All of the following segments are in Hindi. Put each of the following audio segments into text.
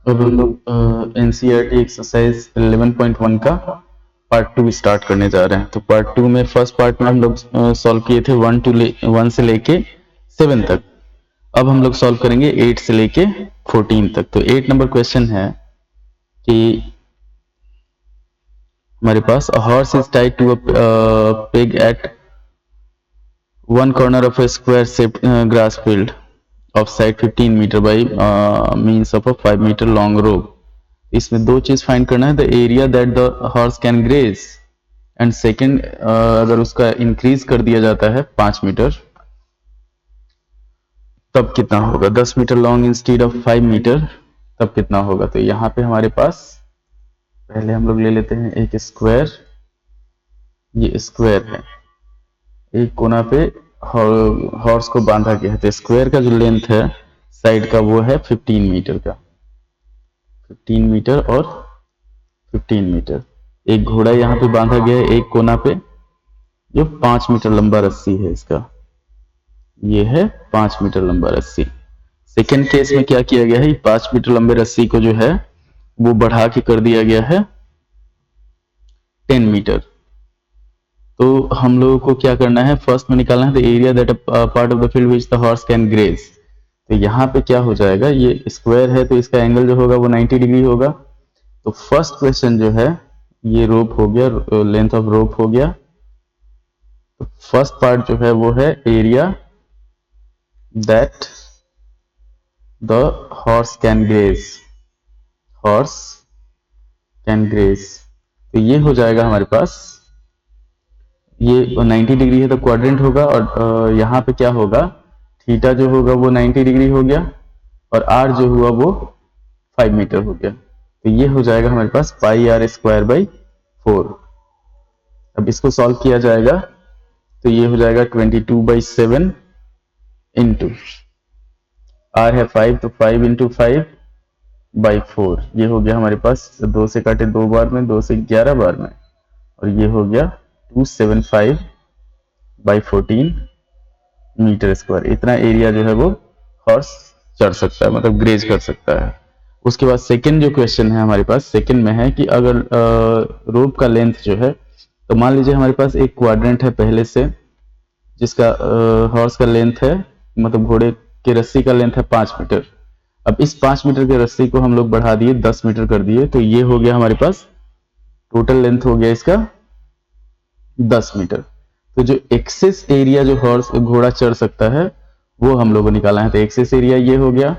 अब हम लोग एनसीईआरटी एक्सरसाइज 11.1 का पार्ट 2 स्टार्ट करने जा रहे हैं। तो पार्ट 2 में फर्स्ट पार्ट में हम लोग सॉल्व किए थे 1 से लेके 7 तक। अब हम लोग सॉल्व करेंगे 8 से लेके 14 तक। तो 8 नंबर क्वेश्चन है कि हमारे पास horse is tied to a pig at one corner of a square shaped grass field of side 15 meter by means of a 5 meter long rope. इसमें दो चीज फाइंड करना है, the area that the horse can graze and second अगर उसका इंक्रीज कर दिया जाता है 5 मीटर तब कितना होगा, 10 metre long instead of 5 metre तब कितना होगा। तो यहाँ पे हमारे पास पहले हम लोग ले लेते हैं एक स्क्वायर, ये स्क्वायर है, एक कोना पे हॉर्स को बांधा गया है। तो स्क्वायर का जो लेंथ है साइड का वो है 15 मीटर का, 15 मीटर और 15 मीटर। एक घोड़ा यहाँ पे बांधा गया है एक कोना पे जो 5 मीटर लंबा रस्सी है इसका, ये है 5 मीटर लंबा रस्सी। सेकेंड केस में क्या किया गया है, 5 मीटर लंबे रस्सी को जो है वो बढ़ा के कर दिया गया है 10 मीटर। तो हम लोगों को क्या करना है, फर्स्ट में निकालना है the area that part of the field which the horse can graze. तो यहाँ पे क्या हो जाएगा, ये स्क्वायर है तो इसका एंगल जो होगा वो 90 डिग्री होगा। तो फर्स्ट क्वेश्चन जो है ये रोप हो गया, लेंथ ऑफ रोप हो गया। तो फर्स्ट पार्ट जो है वो है area that the horse can graze, horse can graze. तो ये हो जाएगा हमारे पास, ये 90 डिग्री है तो क्वाड्रेंट होगा और यहाँ पे क्या होगा, थीटा जो होगा वो 90 डिग्री हो गया और आर जो हुआ वो 5 मीटर हो गया। तो ये हो जाएगा हमारे पास पाई आर स्क्वायर बाई 4। अब इसको सॉल्व किया जाएगा तो ये हो जाएगा 22/7 इंटू आर है 5 तो 5 इंटू 5/4। ये हो गया हमारे पास 2 से काटे 2 बार में, 2 से 11 बार में, और ये हो गया 275/14 मीटर स्क्वायर। इतना एरिया जो है वो हॉर्स चढ़ सकता है, मतलब ग्रेज कर सकता है। उसके बाद सेकंड जो क्वेश्चन है हमारे पास, सेकंड में है कि अगर रोप का लेंथ जो है, तो मान लीजिए हमारे पास एक क्वाड्रेंट है पहले से जिसका हॉर्स का लेंथ है, मतलब घोड़े की रस्सी का लेंथ है 5 मीटर। अब इस 5 मीटर की रस्सी को हम लोग बढ़ा दिए 10 मीटर कर दिए, तो ये हो गया हमारे पास टोटल लेंथ हो गया इसका 10 मीटर। तो जो एक्सेस एरिया जो हॉर्स घोड़ा चढ़ सकता है वो हम लोगों को निकालना है। तो एक्सेस एरिया ये हो गया।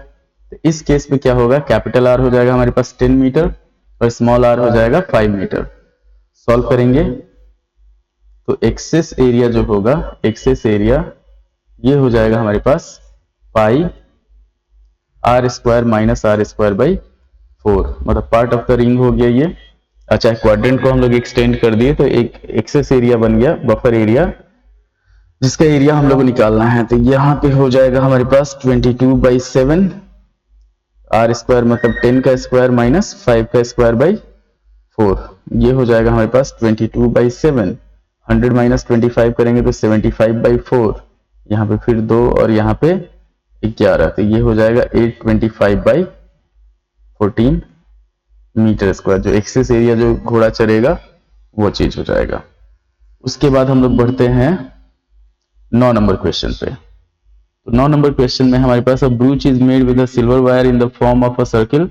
तो इस केस में क्या होगा, कैपिटल आर हो जाएगा हमारे पास 10 मीटर और स्मॉल आर हो जाएगा 5 मीटर। सॉल्व करेंगे तो एक्सेस एरिया जो होगा, एक्सेस एरिया ये हो जाएगा हमारे पास pi are square minus r square by 4, मतलब पार्ट ऑफ द रिंग हो गया ये। अच्छा, क्वाड्रेंट को हम लोग एक्सटेंड कर दिए तो एक एक्सेस एरिया बन गया, बफर एरिया, जिसका एरिया हम लोग को निकालना है। तो यहाँ पे हो जाएगा हमारे पास 22/7 आर स्क्वायर, मतलब 10 का स्क्वायर माइनस 5 का स्क्वायर बाई 4। ये हो जाएगा हमारे पास 22/7। 100 माइनस 25 करेंगे तो 75/4, यहाँ पे फिर 2 और यहाँ पे 11, तो ये हो जाएगा 825/14 मीटर स्क्वायर। जो एक्सेस एरिया जो घोड़ा चढ़ेगा वो चीज हो जाएगा। उसके बाद हम लोग बढ़ते हैं 9 नंबर क्वेश्चन पे। तो 9 नंबर क्वेश्चन में हमारे पास a brooch is made with a silver wire in the form of a circle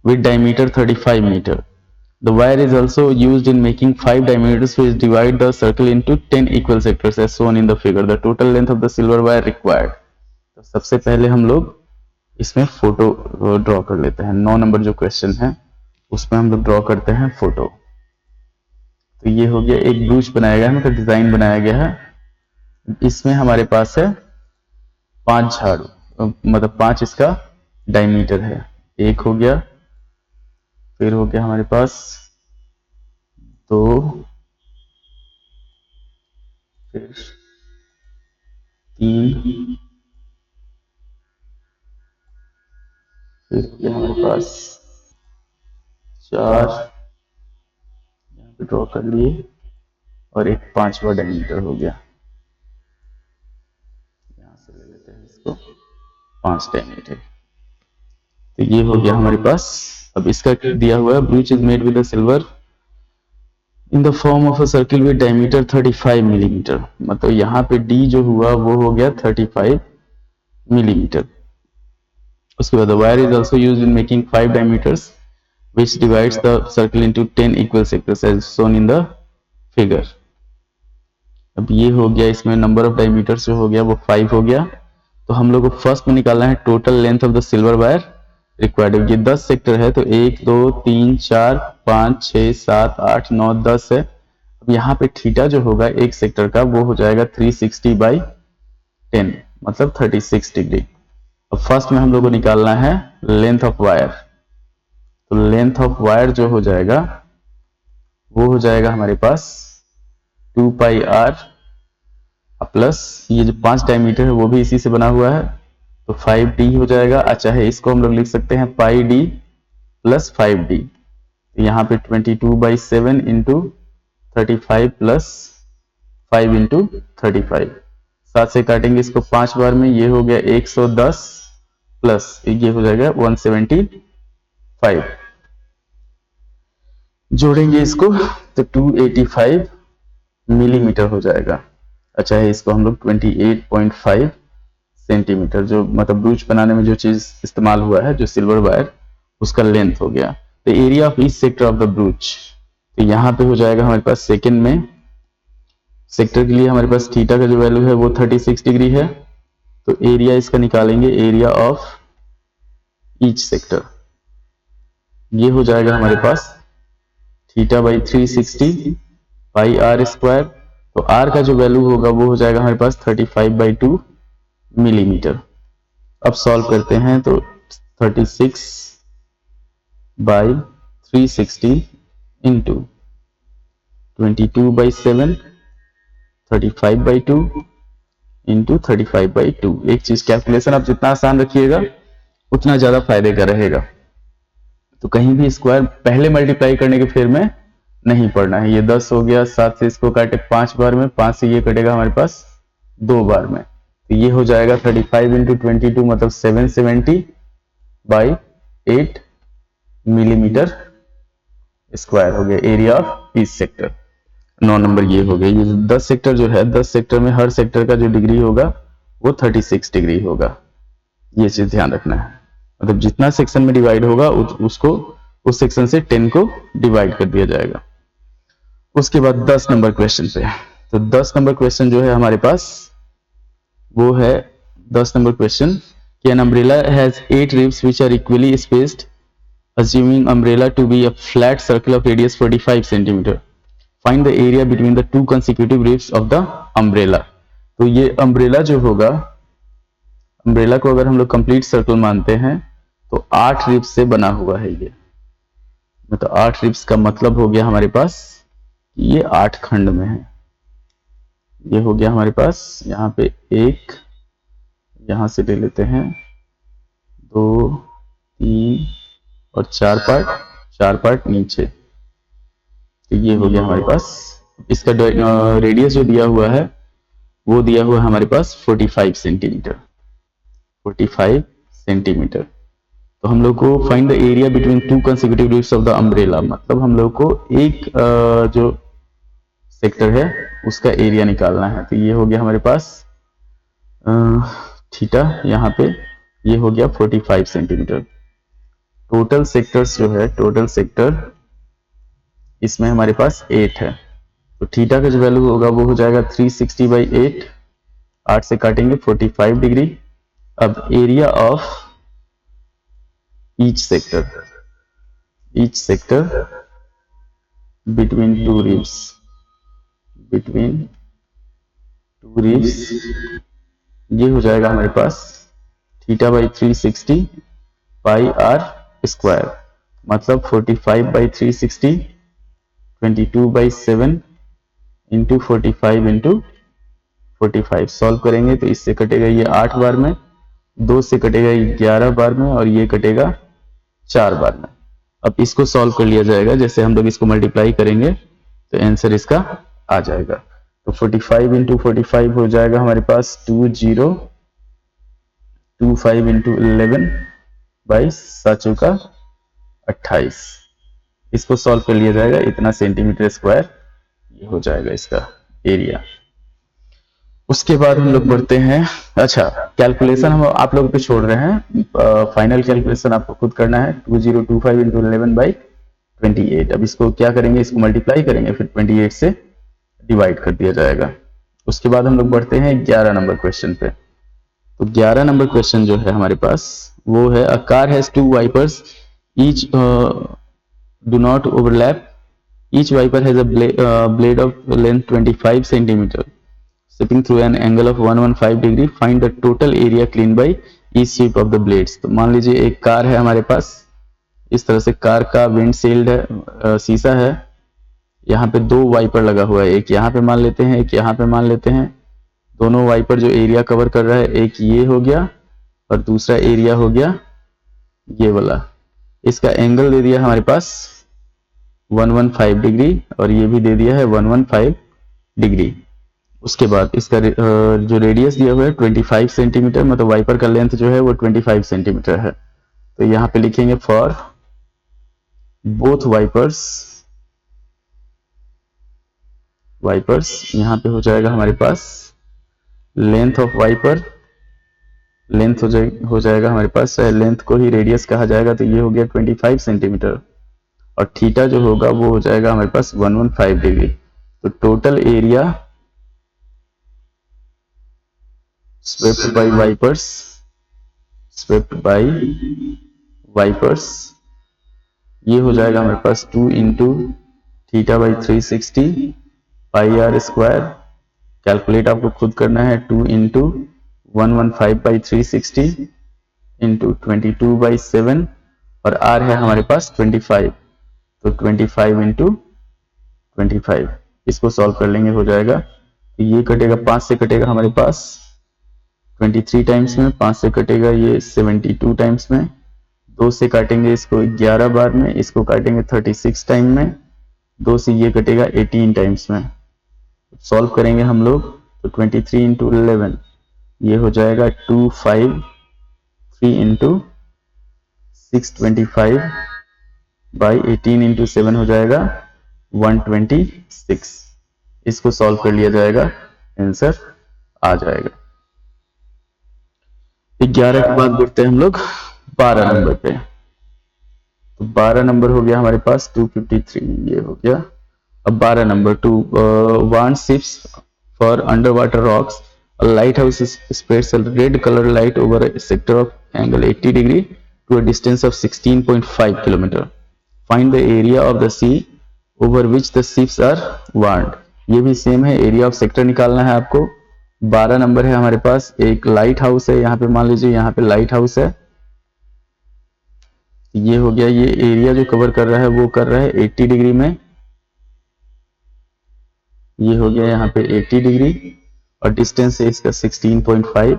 with diameter 35 metre. The wire is also used in making 5 diameters which divide the circle into 10 equal sectors as shown in the figure. The total length of the silver wire required. तो सबसे पहले हम लोग इसमें फोटो ड्रॉ कर लेते हैं। 9 नंबर जो क्वेश्चन है उसमें हम लोग ड्रॉ करते हैं फोटो। तो ये हो गया, एक ब्रूच बनाया गया है, मतलब डिजाइन बनाया गया है। इसमें हमारे पास है 5 झाड़ू, मतलब 5 इसका डायमीटर है। एक हो गया, फिर हो गया हमारे पास 2, फिर 3, फिर हो गया हमारे पास 4, यहाँ पे ड्रॉ कर लिए, और एक 5वां डायमीटर हो गया। यहाँ से ले लेते हैं इसको 5 डायमीटर। तो ये हो गया हमारे पास। अब इसका दिया हुआ है ब्रूच is made with silver in the form of a circle with diameter 35 millimetre. मतलब यहाँ पे डी जो हुआ वो हो गया 35 मिलीमीटर। उसके बाद wire is also use in making 5 diameters which divides the circle into 10 equal sectors as shown in the figure. अब ये हो गया, इसमें नंबर ऑफ डायमीटर्स जो हो गया वो 5 हो गया। तो हम लोग को फर्स्ट में निकालना है total length of the silver wire required. ये 10 सेक्टर है तो 1 2 3 4 5 6 7 8 9 10 है। अब यहाँ पे थीटा जो होगा एक सेक्टर का वो हो जाएगा 360 बाई 10 मतलब 36 डिग्री। अब फर्स्ट में हम लोग को निकालना है लेंथ ऑफ वायर। तो लेंथ ऑफ वायर जो हो जाएगा वो हो जाएगा हमारे पास 2 पाई आर प्लस ये जो 5 डायमीटर है वो भी इसी से बना हुआ है तो 5d हो जाएगा। अच्छा है, इसको हम लोग लिख सकते हैं पाई डी प्लस 5d। यहाँ पे 22/7 इंटू 35 प्लस 5 इंटू 35। 7 से काटेंगे इसको 5 बार में, ये हो गया 110 प्लस ये हो जाएगा 175। जोड़ेंगे इसको तो 285 मिलीमीटर हो जाएगा। अच्छा है, इसको हम लोग 28.5 सेंटीमीटर जो मतलब ब्रूच बनाने में जो चीज इस्तेमाल हुआ है जो सिल्वर वायर उसका लेंथ हो गया। तो area of each sector of the ब्रूच, तो यहाँ पे हो जाएगा हमारे पास सेकंड में सेक्टर के लिए हमारे पास थीटा का जो वैल्यू है वो 36 डिग्री है। तो एरिया इसका निकालेंगे, एरिया ऑफ ईच सेक्टर ये हो जाएगा हमारे पास theta by 360 pi are square. तो आर का जो वैल्यू होगा वो हो जाएगा हमारे पास 35/2 मिलीमीटर। अब सॉल्व करते हैं तो 36 बाई 360 इंटू 22/7 35/2 इंटू 35/2। एक चीज कैलकुलेशन आप जितना आसान रखिएगा उतना ज्यादा फायदे का रहेगा। तो कहीं भी स्क्वायर पहले मल्टीप्लाई करने के फेर में नहीं पड़ना है। ये 10 हो गया, 7 से इसको काटे 5 बार में, 5 से ये कटेगा हमारे पास 2 बार में। तो ये हो जाएगा 35 इंटू 22 मतलब 770/8 मिलीमीटर स्क्वायर हो गया area of each sector. 9 number ये हो गया। ये 10 सेक्टर जो है 10 सेक्टर में हर सेक्टर का जो डिग्री होगा वो 36 डिग्री होगा। ये चीज ध्यान रखना है। मतलब जितना सेक्शन में डिवाइड होगा उसको उस सेक्शन से 10 को डिवाइड कर दिया जाएगा। उसके बाद 10 नंबर क्वेश्चन पे, तो 10 नंबर क्वेश्चन जो है हमारे पास वो है 10 नंबर क्वेश्चन कि an umbrella has 8 ribs which are equally spaced assuming umbrella to be a flat circle of radius 45 centimeter. Find the area between the two consecutive ribs of the umbrella. तो ये अम्ब्रेला जो होगा, अम्ब्रेला को अगर हम लोग कंप्लीट सर्कल मानते हैं तो 8 रिब्स से बना हुआ है ये। मतलब 8 रिब्स का मतलब हो गया हमारे पास ये 8 खंड में है। ये हो गया हमारे पास यहाँ पे 1, यहां से ले लेते हैं 2 3 और 4 पार्ट नीचे। तो ये हो गया हमारे पास। इसका रेडियस जो दिया हुआ है वो दिया हुआ है हमारे पास 45 सेंटीमीटर। 45 सेंटीमीटर। तो हम लोग को find the area between two consecutive ribs of the umbrella, मतलब हम लोग को एक जो सेक्टर है उसका एरिया निकालना है। तो ये हो गया हमारे पास थीटा, यहाँ पे ये हो गया 45 सेंटीमीटर। टोटल सेक्टर्स जो है, टोटल सेक्टर इसमें हमारे पास 8 है। तो थीटा का जो वैल्यू होगा वो हो जाएगा 360/8। 8 से काटेंगे 45 डिग्री। अब area of each sector between two ribs, ये हो जाएगा हमारे पास theta by 360 pi are square, मतलब 45/360 22/7 इंटू 45 इंटू 45। सॉल्व करेंगे तो इससे कटेगा ये 8 बार में, 2 से कटेगा 11 बार में और ये कटेगा 4 बार में। अब इसको सॉल्व कर लिया जाएगा। जैसे हम लोग इसको मल्टीप्लाई करेंगे तो आंसर इसका आ जाएगा। तो 45 इंटू 45 हो जाएगा हमारे पास 2025 इंटू 11 22 7 चौका 28। इसको सॉल्व कर लिया जाएगा, इतना सेंटीमीटर स्क्वायर ये हो जाएगा इसका एरिया। उसके बाद हम लोग बढ़ते हैं, अच्छा कैलकुलेशन हम आप लोगों पे छोड़ रहे हैं, फाइनल कैलकुलेशन आपको खुद करना है। 2025 इंटू 11/28। अब इसको क्या करेंगे, इसको मल्टीप्लाई करेंगे, फिर 28 से डिवाइड कर दिया जाएगा। उसके बाद हम लोग बढ़ते हैं 11 नंबर क्वेश्चन पे। तो 11 नंबर क्वेश्चन जो है हमारे पास वो है, a car has 2 wipers each do not overlap, each wiper has a blade of length 25 centimeter shipping through an angle of 115 degree, find the total area cleaned by each sweep of the blades। तो मान लीजिए एक कार है हमारे पास, इस तरह से कार का विंडशील्ड है, शीशा है, यहाँ पे 2 वाइपर लगा हुआ है, एक यहाँ पे मान लेते हैं, एक यहाँ पे मान लेते हैं। दोनों वाइपर जो एरिया कवर कर रहा है, एक ये हो गया और दूसरा एरिया हो गया ये वाला। इसका एंगल दे दिया हमारे पास 115 डिग्री और ये भी दे दिया है 115 डिग्री। उसके बाद इसका जो रेडियस दिया हुआ है 25 सेंटीमीटर, मतलब वाइपर का लेंथ जो है वो 25 सेंटीमीटर है। तो यहाँ पे लिखेंगे फॉर बोथ वाइपर्स यहाँ पे हो जाएगा हमारे पास लेंथ ऑफ वाइपर, लेंथ हो जाएगा हमारे पास, लेंथ को ही रेडियस कहा जाएगा, तो ये हो गया 25 सेंटीमीटर और थीटा जो होगा वो हो जाएगा हमारे पास 115 डिग्री। तो total area swept by wipers ये हो जाएगा हमारे पास 2 into theta by 360 pi are square. Calculate आपको खुद करना है, 2 इंटू 115 बाई 360 इंटू 22/7 और आर है हमारे पास 25, तो 25 इंटू 25। इसको सॉल्व कर लेंगे, हो जाएगा ये कटेगा 5 से कटेगा हमारे पास 23 टाइम्स में, 5 से कटेगा ये 72 टाइम्स में, 2 से काटेंगे इसको 11 बार में, इसको काटेंगे 36 टाइम में, 2 से ये कटेगा 18 टाइम्स में। सॉल्व करेंगे हम लोग तो 23 इंटू 11 ये हो जाएगा 253 इंटू 625 बाई 18 इंटू 7 हो जाएगा 126। इसको सॉल्व कर लिया जाएगा, आंसर आ जाएगा। 11 के बाद बढ़ते हैं हम लोग 12 नंबर पे। तो 12 नंबर हो गया हमारे पास 253, ये हो गया। अब 12 number 2, warn ships for underwater rocks, lighthouse spreads a red color light over a sector of angle 80 degree to a distance of 16.5 kilometer. Find the area of the sea over which the ships are warned। ये भी सेम है, एरिया ऑफ सेक्टर निकालना है आपको। 12 नंबर है हमारे पास, एक लाइट हाउस है, यहाँ पे मान लीजिए यहाँ पे लाइट हाउस है, ये हो गया। ये एरिया जो कवर कर रहा है वो कर रहा है 80 डिग्री में, ये हो गया यहाँ पे 80 डिग्री और डिस्टेंस है इसका 16.5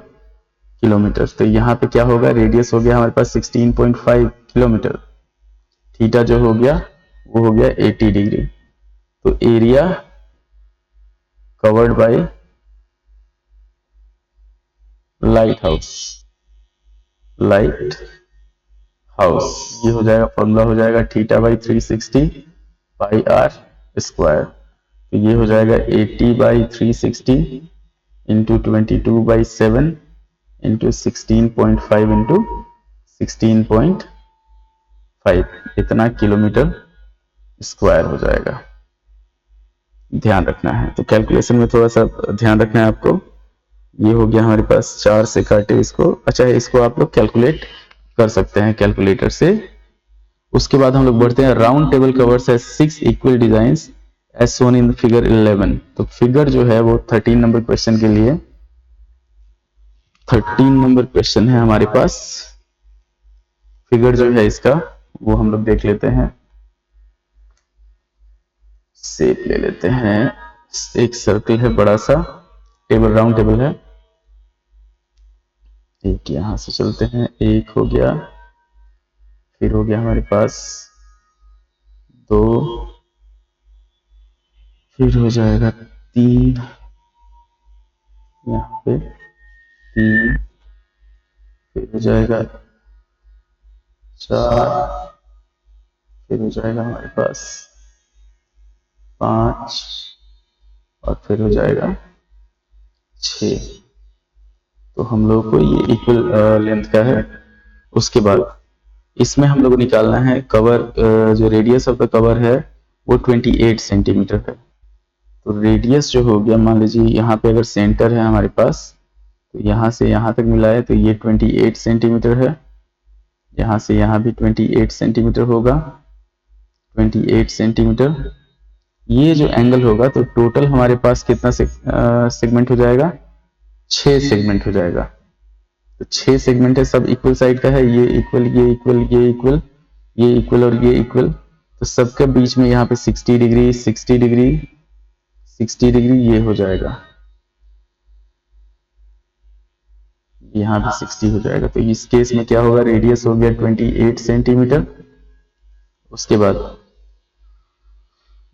किलोमीटर। तो यहाँ पे क्या होगा, रेडियस हो गया हमारे पास 16.5 किलोमीटर, थीटा जो हो गया वो हो गया 80 डिग्री। तो area covered by lighthouse ये हो जाएगा, फॉर्मूला हो जाएगा theta by 360 pi are square. तो ये हो जाएगा 80/360 इंटू 22/7 इंटू 16.5 इंटू 16.5, इतना किलोमीटर स्क्वायर हो जाएगा। ध्यान रखना है, तो कैलकुलेशन में थोड़ा सा ध्यान रखना है आपको। ये हो गया हमारे पास, 4 से काटे इसको, अच्छा इसको आप लोग कैलकुलेट कर सकते हैं कैलकुलेटर से। उसके बाद हम लोग बढ़ते हैं, राउंड टेबल कवर्स है 6 equal designs as shown in figure 11। तो फिगर जो है वो 13 नंबर क्वेश्चन के लिए 13 नंबर क्वेश्चन है हमारे पास। फिगर जो है इसका वो हम लोग देख लेते हैं, शेप ले लेते हैं। एक सर्कल है बड़ा सा, टेबल राउंड टेबल है, एक यहां से चलते हैं, एक हो गया, फिर हो गया हमारे पास 2, फिर हो जाएगा 3, यहाँ पे 3, फिर हो जाएगा 4, फिर हो जाएगा हमारे पास 5 और फिर हो जाएगा 6। तो हम लोग को ये इक्वल लेंथ का है। उसके बाद इसमें हम लोग को निकालना है कवर, जो रेडियस ऑफ द कवर है वो 28 सेंटीमीटर है। तो रेडियस जो हो गया, मान लीजिए यहाँ पे अगर सेंटर है हमारे पास, तो यहाँ से यहाँ तक मिला है तो ये 28 सेंटीमीटर है। यहाँ से यहाँ भी 28 सेंटीमीटर होगा, 28 सेंटीमीटर। ये जो एंगल होगा तो टोटल हमारे पास कितना सेगमेंट हो जाएगा, 6 सेगमेंट हो जाएगा। तो 6 सेगमेंट है, सब इक्वल साइड का है, ये इक्वल, ये इक्वल, ये इक्वल, ये इक्वल और ये इक्वल। तो सबके बीच में यहाँ पे 60 डिग्री, 60 डिग्री, 60 डिग्री ये हो जाएगा, यहाँ पे 60 हो जाएगा। तो इस केस में क्या होगा, रेडियस हो गया 28 सेंटीमीटर। उसके बाद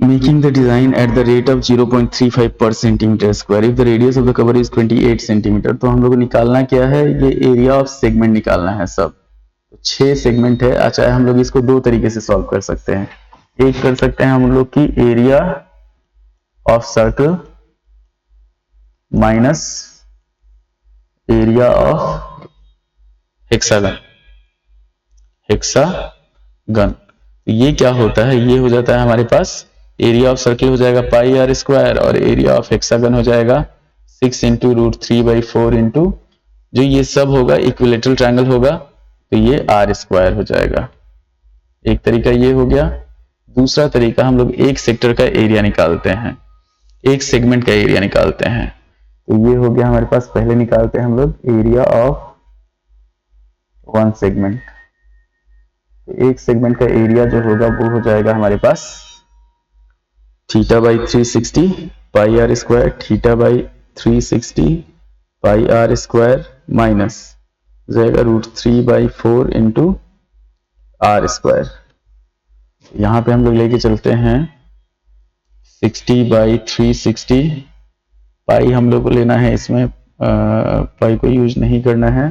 making the design at the rate of 0.35 per centimeter square if the radius of the cover is 28 centimetre. तो हम लोग को निकालना क्या है, ये एरिया ऑफ सेगमेंट निकालना है सब। तो 6 सेगमेंट है। अच्छा, हम लोग इसको दो तरीके से सॉल्व कर सकते हैं। एक कर सकते हैं हम लोग की area of circle minus area of hexagon, hexagon. ये क्या होता है, ये हो जाता है हमारे पास एरिया ऑफ सर्कल हो जाएगा पाई आर स्क्वायर और एरिया ऑफ हेक्सागन हो जाएगा 6 इंटू रूट 3/4 इंटू जो ये सब होगा इक्विलेटरल ट्रायंगल होगा तो ये आर स्क्वायर हो जाएगा। एक तरीका ये हो गया। दूसरा तरीका हम लोग एक सेक्टर का एरिया निकालते हैं, एक सेगमेंट का एरिया निकालते हैं। तो ये हो गया हमारे पास, पहले निकालते हैं हम लोग एरिया ऑफ वन सेगमेंट। तो एक सेगमेंट का एरिया जो होगा वो हो जाएगा हमारे पास theta by 360 pi are square, theta by 360 pi are square minus जाएगा रूट 3/4 इंटू आर स्क्वायर। यहाँ पे हम लोग लेके चलते हैं 60/360, पाई हम लोग को लेना है, इसमें पाई को यूज नहीं करना है।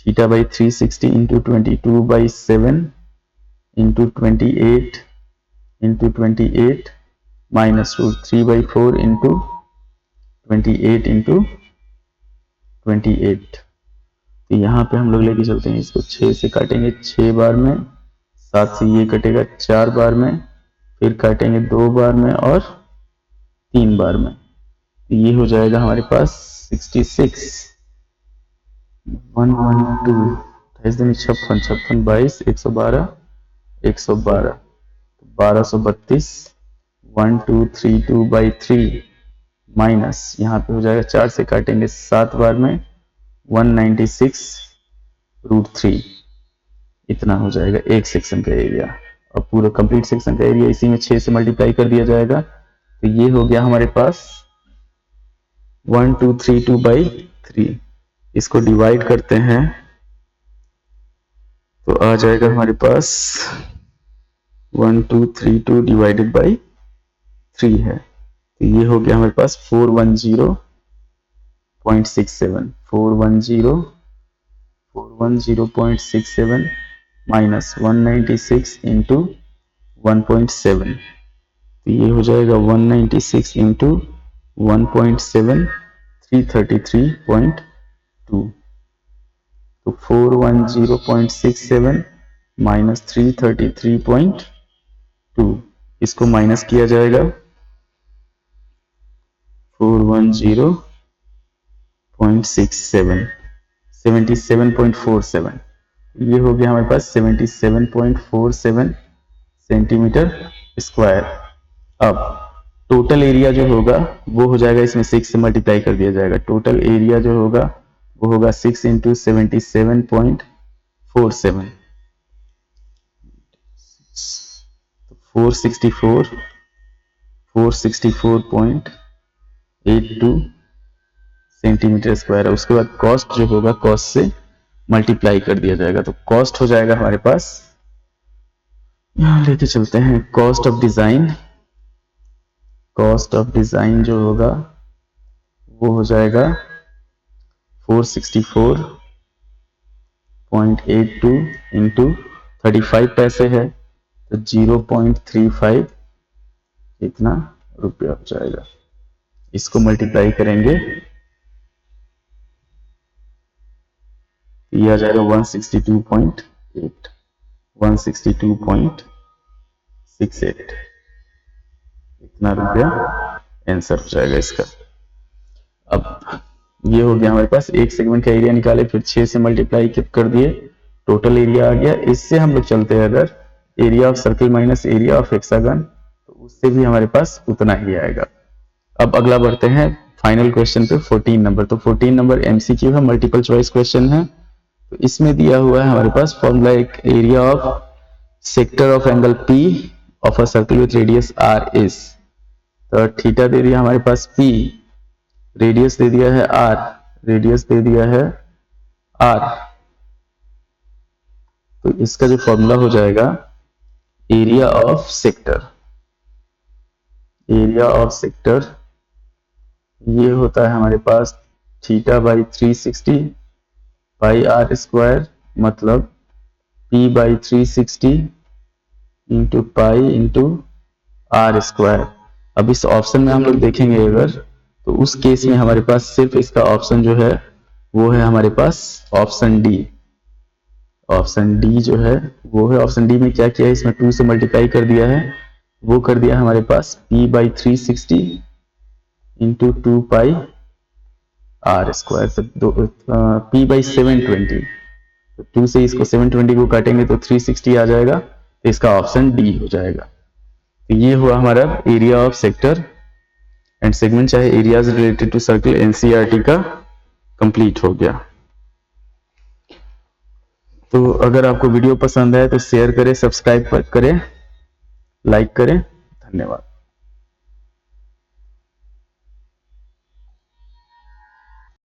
Theta by 360 into 22/7 into 28 into 28 minus root 3/4 into 28 into 28। तो यहाँ पे हम लोग लेके चलते हैं इसको 6 से काटेंगे 6 बार में, 7 से ये कटेगा 4 बार में, फिर काटेंगे 2 बार में और 3 बार में। तो ये हो जाएगा हमारे पास 66 112 56 56 22 112 112 1232 1232/3 माइनस यहाँ पे हो जाएगा 4 से काटेंगे 7 बार में 196 रूट 3। इतना हो जाएगा एक सेक्शन का एरिया। और पूरा कंप्लीट सेक्शन का एरिया इसी में 6 से मल्टीप्लाई कर दिया जाएगा। तो ये हो गया हमारे पास 1232/3। इसको डिवाइड करते हैं तो आ जाएगा हमारे पास 1232 डिवाइडेड बाई 3 है। तो ये हो गया हमारे पास 410.67 410.67 माइनस 196 इंटू 1.7। तो ये हो जाएगा 196 इंटू 1.7 333.2। तो 410.67 माइनस 333.2 इसको माइनस किया जाएगा 410.67 77.47। ये हो गया हमारे पास 77.47 सेंटीमीटर स्क्वायर। अब टोटल एरिया जो होगा वो हो जाएगा, इसमें 6 से मल्टीप्लाई कर दिया जाएगा। टोटल एरिया जो होगा वो होगा 6 इंटू 77.47 464.82 सेंटीमीटर स्क्वायर है। उसके बाद कॉस्ट जो होगा कॉस्ट से मल्टीप्लाई कर दिया जाएगा। तो कॉस्ट हो जाएगा हमारे पास, यहां लेके चलते हैं cost of design. Cost of design जो होगा वो हो जाएगा 0.82 इंटू 35 पैसे है तो 0.35 इतना रुपया हो जाएगा। इसको मल्टीप्लाई करेंगे यह आ जाएगा 162.8 162.68 इतना रुपया आंसर हो जाएगा इसका। अब ये हो गया हमारे पास एक सेगमेंट का एरिया निकाले, फिर 6 से मल्टीप्लाई कर दिए, टोटल एरिया आ गया। इससे हम लोग चलते हैं अगर area of circle minus area of hexagon, तो उससे भी हमारे पास उतना ही आएगा। अब अगला बढ़ते हैं फाइनल क्वेश्चन पे 14 नंबर। तो 14 नंबर एमसीक्यू है, मल्टीपल चॉइस क्वेश्चन है। तो इसमें दिया हुआ है हमारे पास फॉर्मूला एक area of sector of angle P of a circle with radius R is, तो थीटा दे दिया हमारे पास P, रेडियस दे दिया है R, रेडियस दे दिया है R। तो इसका जो फॉर्मूला हो जाएगा area of sector, area of sector ये होता है हमारे पास theta by 360 pi R square, मतलब P by 360 into pi into R square. अब इस ऑप्शन में हम लोग देखेंगे अगर, तो उस केस में हमारे पास सिर्फ इसका ऑप्शन जो है वो है हमारे पास ऑप्शन डी। ऑप्शन डी जो है वो है, ऑप्शन डी में क्या किया है, इसमें 2 से मल्टीप्लाई कर दिया है, वो कर दिया हमारे पास P by 360 into 2 pi R square, तो P बाई 720, तो 2 से इसको 720 को काटेंगे तो 360 आ जाएगा, तो इसका ऑप्शन डी हो जाएगा। तो ये हुआ हमारा area of sector and segment चाहे areas related to circle NCERT का कंप्लीट हो गया। तो अगर आपको वीडियो पसंद आए तो शेयर करें, सब्सक्राइब करें, लाइक करें। धन्यवाद।